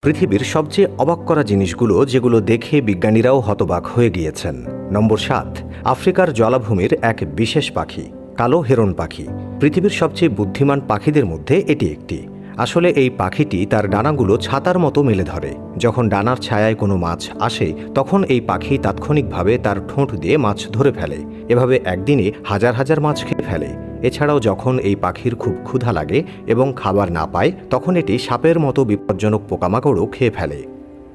পৃথিবীর সবচেয়ে অবাক করা জিনিসগুলো যেগুলো দেখে বিজ্ঞানীরাও হতবাক হয়ে গিয়েছেন। নম্বর ৭, আফ্রিকার জলাভূমির এক বিশেষ পাখি, কালো হেরন পাখি। পৃথিবীর সবচেয়ে বুদ্ধিমান পাখিদের মধ্যে এটি একটি। আসলে এই পাখিটি তার ডানাগুলো ছাতার মতো মেলে ধরে। যখন ডানার ছায়ায় কোনো মাছ আসে তখন এই পাখি তাৎক্ষণিকভাবে তার ঠোঁট দিয়ে মাছ ধরে ফেলে। এভাবে একদিনে হাজার হাজার মাছ খেয়ে ফেলে। এছাড়াও যখন এই পাখির খুব ক্ষুধা লাগে এবং খাবার না পায় তখন এটি সাপের মতো বিপজ্জনক পোকামাকড়ও খেয়ে ফেলে।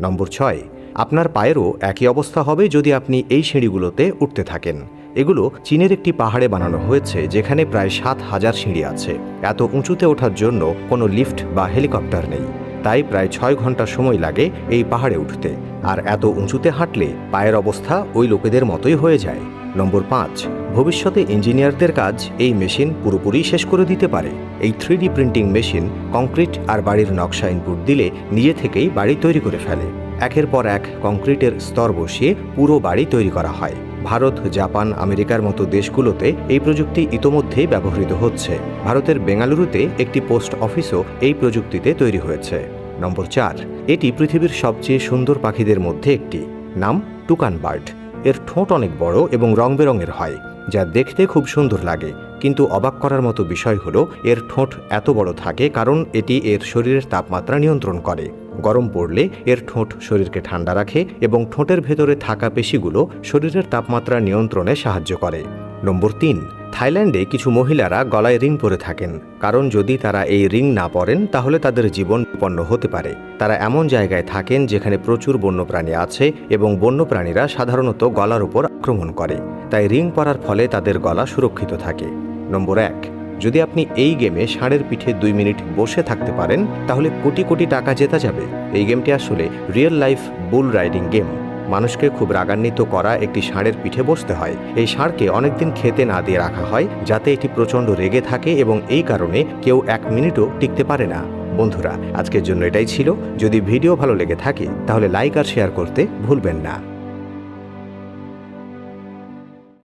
নম্বর ৬, আপনার পায়েরও একই অবস্থা হবে যদি আপনি এই সিঁড়িগুলোতে উঠতে থাকেন। এগুলো চীনের একটি পাহাড়ে বানানো হয়েছে যেখানে প্রায় ৭,০০০ সিঁড়ি আছে। এত উঁচুতে ওঠার জন্য কোনো লিফট বা হেলিকপ্টার নেই, তাই প্রায় ৬ ঘন্টা সময় লাগে এই পাহাড়ে উঠতে। আর এত উঁচুতে হাঁটলে পায়ের অবস্থা ওই লোকেদের মতোই হয়ে যায়। নম্বর ৫, ভবিষ্যতে ইঞ্জিনিয়ারদের কাজ এই মেশিন পুরোপুরি শেষ করে দিতে পারে। এই 3D প্রিন্টিং মেশিন কংক্রিট আর বাড়ির নকশা ইনপুট দিলে নিজে থেকেই বাড়ি তৈরি করে ফেলে। একের পর এক কংক্রিটের স্তর বসিয়ে পুরো বাড়ি তৈরি করা হয়। ভারত, জাপান, আমেরিকার মতো দেশগুলোতে এই প্রযুক্তি ইতোমধ্যেই ব্যবহৃত হচ্ছে। ভারতের বেঙ্গালুরুতে একটি পোস্ট অফিসও এই প্রযুক্তিতে তৈরি হয়েছে। নম্বর ৪, এটি পৃথিবীর সবচেয়ে সুন্দর পাখিদের মধ্যে একটি। নাম টুকান বার্ড। এর ঠোঁট অনেক বড় এবং রং বেরঙের হয়, যা দেখতে খুব সুন্দর লাগে। কিন্তু অবাক করার মতো বিষয় হলো এর ঠোঁট এত বড় থাকে কারণ এটি এর শরীরের তাপমাত্রা নিয়ন্ত্রণ করে। গরম পড়লে এর ঠোঁট শরীরকে ঠান্ডা রাখে এবং ঠোঁটের ভেতরে থাকা পেশিগুলো শরীরের তাপমাত্রা নিয়ন্ত্রণে সাহায্য করে। নম্বর ৩, থাইল্যান্ডে কিছু মহিলারা গলায় রিং পরে থাকেন, কারণ যদি তারা এই রিং না পরেন তাহলে তাদের জীবন বিপন্ন হতে পারে। তারা এমন জায়গায় থাকেন যেখানে প্রচুর বন্যপ্রাণী আছে এবং বন্যপ্রাণীরা সাধারণত গলার উপর আক্রমণ করে, তাই রিং পরার ফলে তাদের গলা সুরক্ষিত থাকে। নম্বর ১, যদি আপনি এই গেমে ষাঁড়ের পিঠে ২ মিনিট বসে থাকতে পারেন তাহলে কোটি কোটি টাকা জেতা যাবে। এই গেমটি আসলে রিয়েল লাইফ বুল রাইডিং গেম। মানুষকে খুব রাগান্বিত করা একটি ষাঁড়ের পিঠে বসতে হয়। এই ষাঁড়কে অনেকদিন খেতে না দিয়ে রাখা হয় যাতে এটি প্রচণ্ড রেগে থাকে এবং এই কারণে কেউ ১ মিনিটও টিকতে পারে না। বন্ধুরা, আজকের জন্য এটাই ছিল। যদি ভিডিও ভালো লেগে থাকে তাহলে লাইক আর শেয়ার করতে ভুলবেন না।